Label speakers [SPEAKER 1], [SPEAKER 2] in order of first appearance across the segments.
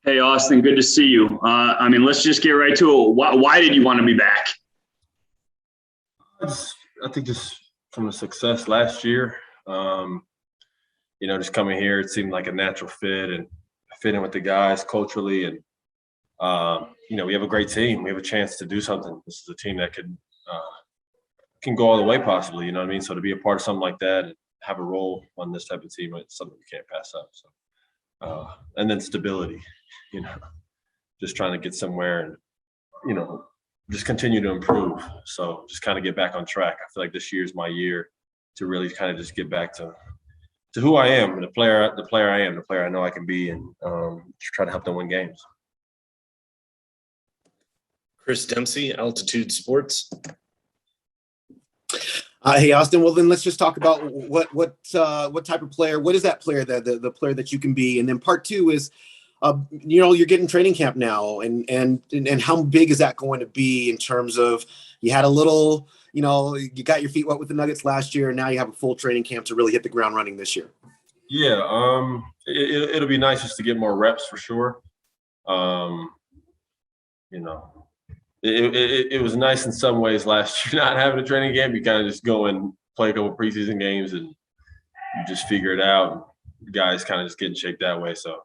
[SPEAKER 1] Hey, Austin, good to see you. Let's just get right to it. Why did you want to be back?
[SPEAKER 2] I think just from the success last year, just coming here, it seemed like a natural fit and fitting with the guys culturally. And, we have a great team. We have a chance to do something. This is a team that can go all the way possibly, you know what I mean? So to be a part of something like that and have a role on this type of team, it's something we can't pass up. So, and then stability, just trying to get somewhere and, just continue to improve. So just kind of get back on track. I feel like this year is my year to really kind of just get back to who I am and the player I am, the player I know I can be, and try to help them win games.
[SPEAKER 3] Chris Dempsey, Altitude Sports.
[SPEAKER 4] Hey, Austin. Well, then let's just talk about what type of player. What is that player the player that you can be? And then part two is, you're getting training camp now, and how big is that going to be in terms of you had a little, you got your feet wet with the Nuggets last year, and now you have a full training camp to really hit the ground running this year.
[SPEAKER 2] Yeah, it'll be nice just to get more reps for sure. It was nice in some ways last year not having a training camp. You kind of just go and play a couple preseason games and you just figure it out. The guys kind of just getting shaped that way. So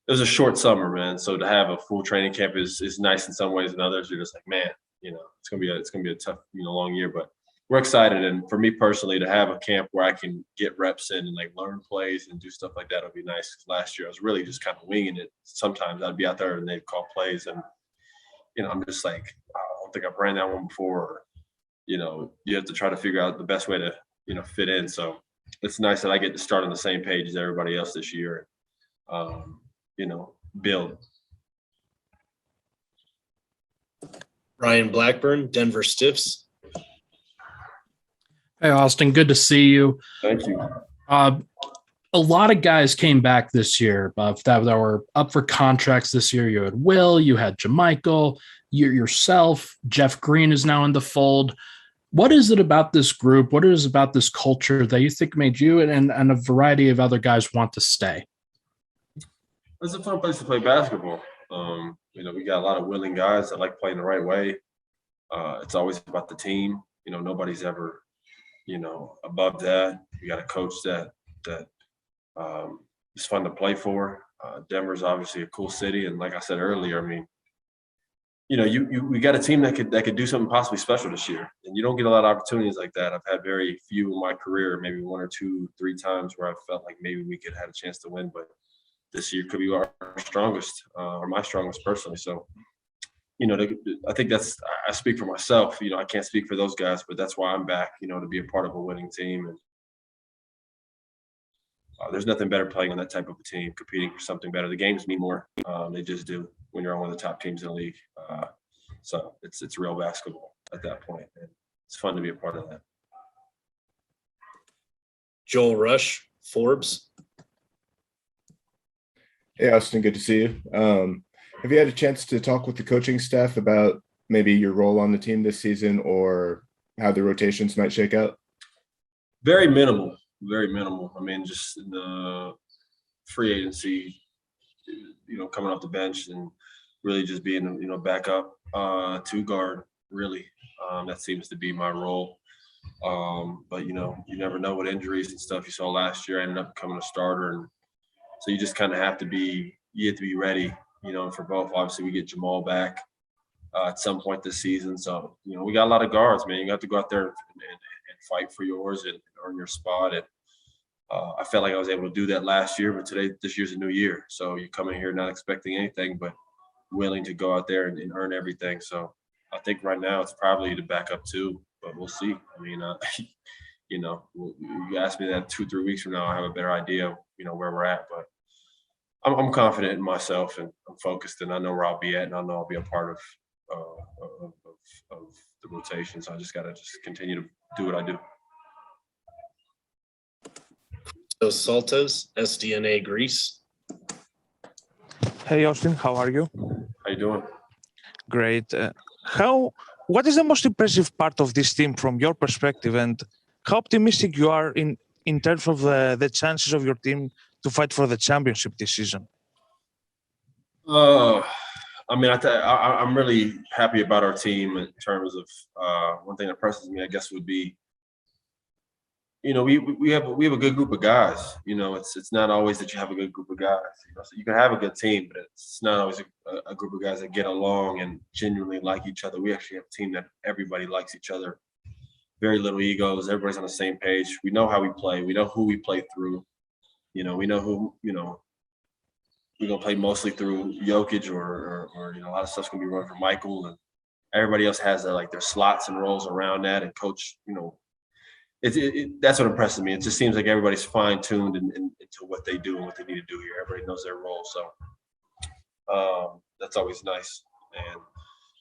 [SPEAKER 2] it was a short summer, man. So to have a full training camp is nice in some ways, and others you're just like, man, it's gonna be a tough, long year. But we're excited, and for me personally, to have a camp where I can get reps in and like learn plays and do stuff like that would be nice. Because last year I was really just kind of winging it. Sometimes I'd be out there and they'd call plays, and I'm just like, I don't think I've ran that one before. Or, you have to try to figure out the best way to fit in. So it's nice that I get to start on the same page as everybody else this year. Build.
[SPEAKER 3] Ryan Blackburn, Denver Stiffs.
[SPEAKER 5] Hey, Austin, good to see you.
[SPEAKER 2] Thank you.
[SPEAKER 5] A lot of guys came back this year that were up for contracts this year. You had Will, you had JaMychal, yourself. Jeff Green is now in the fold. What is it about this group? What is it about this culture that you think made you and a variety of other guys want to stay?
[SPEAKER 2] It's a fun place to play basketball. We got a lot of willing guys that like playing the right way. It's always about the team. Nobody's ever, above that. We got a coach that is fun to play for. Denver's obviously a cool city, and like I said earlier, we got a team that could do something possibly special this year, and you don't get a lot of opportunities like that. I've had very few in my career, maybe 1 or 2, 3 times where I felt like maybe we could have had a chance to win, but this year could be our strongest, or my strongest personally. So, I think I speak for myself. I can't speak for those guys, but that's why I'm back, to be a part of a winning team. And there's nothing better playing on that type of a team, competing for something better. The games mean more. They just do when you're on one of the top teams in the league. So it's real basketball at that point. And it's fun to be a part of that.
[SPEAKER 3] Joel Rush, Forbes.
[SPEAKER 6] Hey, Austin, good to see you. Have you had a chance to talk with the coaching staff about maybe your role on the team this season or how the rotations might shake out?
[SPEAKER 2] Very minimal. Just in the free agency, coming off the bench and really just being, backup to guard, really. That seems to be my role. But, you never know what injuries and stuff you saw last year. I ended up becoming a starter, and so you just kind of have to be ready, for both. Obviously, we get Jamal back at some point this season. So, we got a lot of guards, man. You have to go out there and fight for yours and earn your spot. And I felt like I was able to do that last year, but this year's a new year. So you come in here not expecting anything, but willing to go out there and earn everything. So I think right now it's probably the backup too, but we'll see. You ask me that 2-3 weeks from now, I have a better idea of, where we're at. But I'm confident in myself, and I'm focused, and I know where I'll be at, and I know I'll be a part of the rotation. So I just got to continue to do what I do.
[SPEAKER 3] Dos Saltos, SDNA Greece.
[SPEAKER 7] Hey, Austin, how are you?
[SPEAKER 2] How you doing?
[SPEAKER 7] Great. What is the most impressive part of this team from your perspective, and how optimistic you are in terms of the chances of your team to fight for the championship this season?
[SPEAKER 2] I mean, I'm really happy about our team in terms of one thing that impresses me, I guess, would be, we have a good group of guys. It's not always that you have a good group of guys. So you can have a good team, but it's not always a group of guys that get along and genuinely like each other. We actually have a team that everybody likes each other. Very little egos. Everybody's on the same page. We know how we play. We know who we play through. We know who. We're gonna play mostly through Jokic or a lot of stuff's gonna be run for Michael, and everybody else has their slots and roles around that. And coach, that's what impresses me. It just seems like everybody's fine tuned into what they do and what they need to do here. Everybody knows their role, so that's always nice. And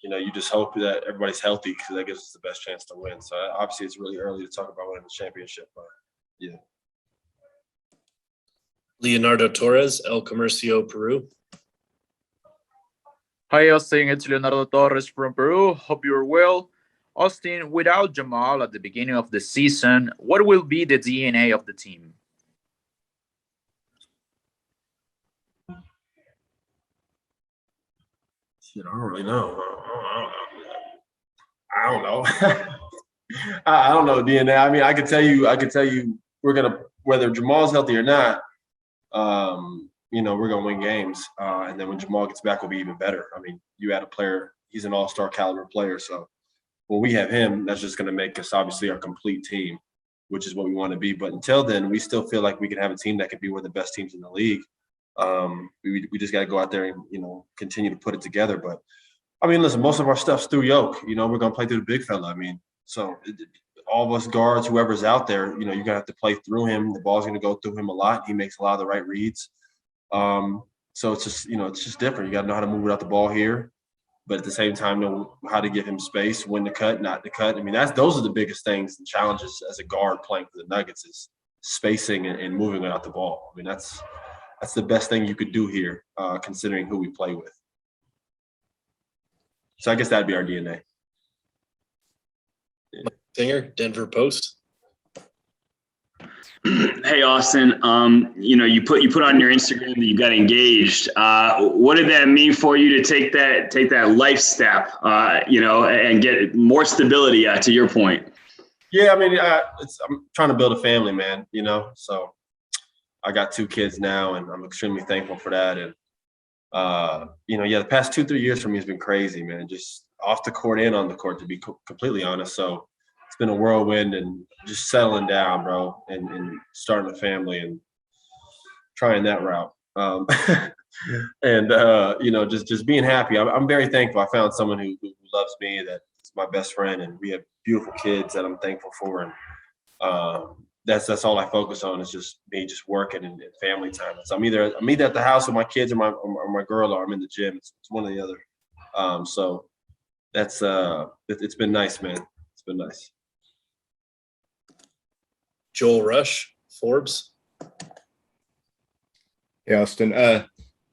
[SPEAKER 2] you just hope that everybody's healthy because that gives us the best chance to win. So obviously, it's really early to talk about winning the championship, but yeah.
[SPEAKER 3] Leonardo Torres, El Comercio, Peru.
[SPEAKER 8] Hi, Austin. It's Leonardo Torres from Peru. Hope you're well. Austin, without Jamal at the beginning of the season, what will be the DNA of the team?
[SPEAKER 2] Shit, I don't really know. I don't know. I don't know DNA. I mean, I could tell you, we're gonna, whether Jamal's healthy or not, we're gonna win games. And then when Jamal gets back, we'll be even better. I mean, you add a player; he's an all-star caliber player. So when we have him, that's just gonna make us obviously our complete team, which is what we want to be. But until then, we still feel like we can have a team that could be one of the best teams in the league. We just got to go out there and continue to put it together. But I mean, listen, most of our stuff's through Yoke. We're gonna play through the big fella. I mean, so all of us guards, whoever's out there, you're gonna have to play through him. The ball's gonna go through him a lot. He makes a lot of the right reads. So it's just it's just different. You got to know how to move without the ball here, but at the same time know how to give him space, when to cut, not to cut. I mean, those are the biggest things and challenges as a guard playing for the Nuggets is spacing and moving without the ball. I mean, that's the best thing you could do here, considering who we play with. So I guess that'd be our DNA.
[SPEAKER 3] Singer, Denver Post.
[SPEAKER 1] Hey, Austin, you put on your Instagram that you got engaged. What did that mean for you to take that life step, and get more stability, to your point?
[SPEAKER 2] Yeah, I mean, I'm trying to build a family, man, so I got 2 kids now, and I'm extremely thankful for that. And, the past 2-3 years for me has been crazy, man, just off the court and on the court, to be completely honest. So it's been a whirlwind, and just settling down, bro, and starting a family and trying that route. And, just being happy. I'm very thankful. I found someone who loves me, that's my best friend, and we have beautiful kids that I'm thankful for. And that's all I focus on, is just me just working and family time. So I'm either at the house with my kids or my girl, or I'm in the gym. It's one or the other. So that's it's been nice, man. It's been nice.
[SPEAKER 3] Joel Rush, Forbes.
[SPEAKER 6] Yeah, Austin.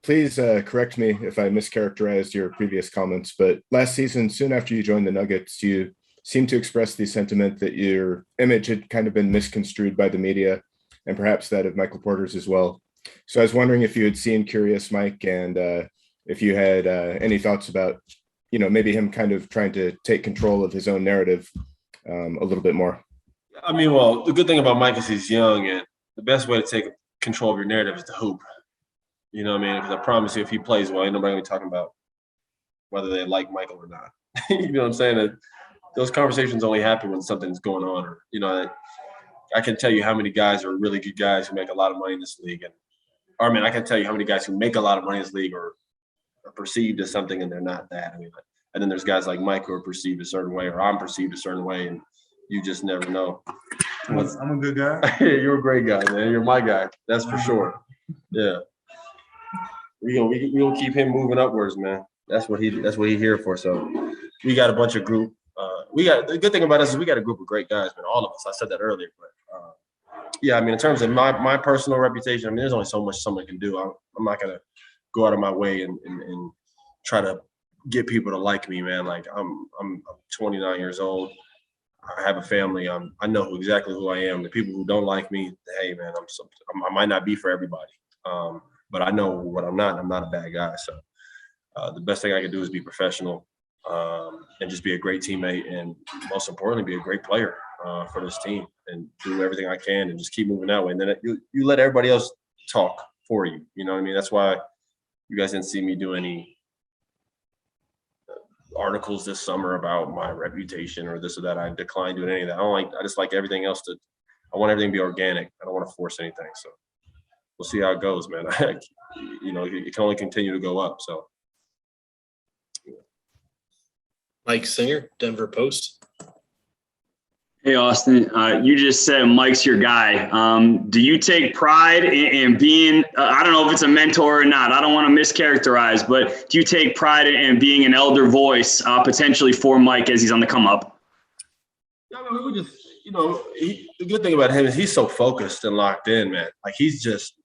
[SPEAKER 6] Please correct me if I mischaracterized your previous comments, but last season, soon after you joined the Nuggets, you seemed to express the sentiment that your image had kind of been misconstrued by the media, and perhaps that of Michael Porter's as well. So I was wondering if you had seen Curious Mike, and if you had any thoughts about, maybe him kind of trying to take control of his own narrative a little bit more.
[SPEAKER 2] I mean, well, the good thing about Mike is he's young, and the best way to take control of your narrative is to hoop. You know what I mean? Because I promise you, if he plays well, ain't nobody gonna be talking about whether they like Michael or not. You know what I'm saying? Those conversations only happen when something's going on, or I can tell you how many guys are really good guys who make a lot of money in this league, I can tell you how many guys who make a lot of money in this league are perceived as something and they're not that. I mean, and then there's guys like Mike who are perceived a certain way, or I'm perceived a certain way, and you just never know.
[SPEAKER 9] I'm a good guy.
[SPEAKER 2] You're a great guy, man. You're my guy. That's for sure. Yeah. We gonna keep him moving upwards, man. That's what he here for. So we got a bunch of group. The good thing about us is we got a group of great guys, man. All of us. I said that earlier, but yeah, I mean, in terms of my personal reputation, I mean, there's only so much someone can do. I'm not gonna go out of my way and try to get people to like me, man. Like I'm 29 years old. I have a family. I know exactly who I am. The people who don't like me, hey, man, I might not be for everybody. But I know what I'm not. I'm not a bad guy. So the best thing I can do is be professional and just be a great teammate, and most importantly, be a great player for this team and do everything I can and just keep moving that way. And then you let everybody else talk for you. You know what I mean? That's why you guys didn't see me do any articles this summer about my reputation or this or that. I declined doing any of that. I just like everything else I want everything to be organic. I don't want to force anything. So we'll see how it goes, man. It can only continue to go up. So.
[SPEAKER 3] Mike Singer, Denver Post.
[SPEAKER 1] Hey, Austin, you just said Mike's your guy. Do you take pride in being, I don't know if it's a mentor or not, I don't want to mischaracterize, but do you take pride in being an elder voice potentially for Mike as he's on the come up?
[SPEAKER 2] Yeah, I mean, we just, the good thing about him is he's so focused and locked in, man. Like he's just,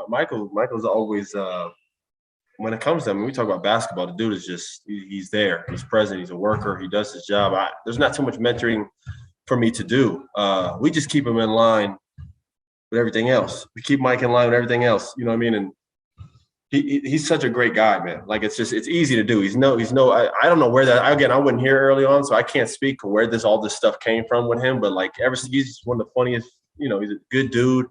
[SPEAKER 2] Michael's always, when it comes to him, when we talk about basketball, the dude is just, he's there. He's present. He's a worker. He does his job. There's not too much mentoring for me to do. We just keep him in line with everything else. We keep Mike in line with everything else. You know what I mean? And he's such a great guy, man. Like it's easy to do. I don't know where that, again, I wasn't here early on, so I can't speak to where all this stuff came from with him. But like he's one of the funniest, he's a good dude.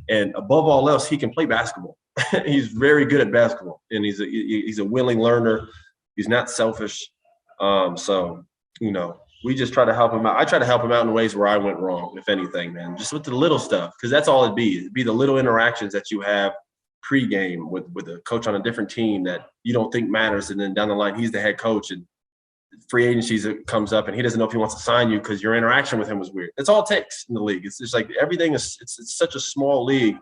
[SPEAKER 2] And above all else, he can play basketball. He's very good at basketball, and he's a willing learner. He's not selfish. We just try to help him out. I try to help him out in ways where I went wrong, if anything, man. Just with the little stuff, because that's all it'd be. It'd be the little interactions that you have pregame with a coach on a different team that you don't think matters, and then down the line he's the head coach, and free agency comes up, and he doesn't know if he wants to sign you because your interaction with him was weird. That's all it takes in the league. It's just like everything is. It's such a small league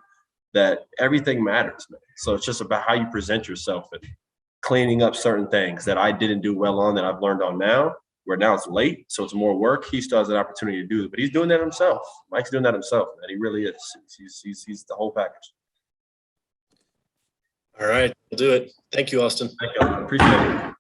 [SPEAKER 2] that everything matters, man. So it's just about how you present yourself and cleaning up certain things that I didn't do well on that I've learned on now. Where now it's late, so it's more work. He still has an opportunity to do it, but he's doing that himself. Mike's doing that himself, man. He really is. He's the whole package.
[SPEAKER 3] All right, we'll do it. Thank you, Austin.
[SPEAKER 2] Thank you. I appreciate it.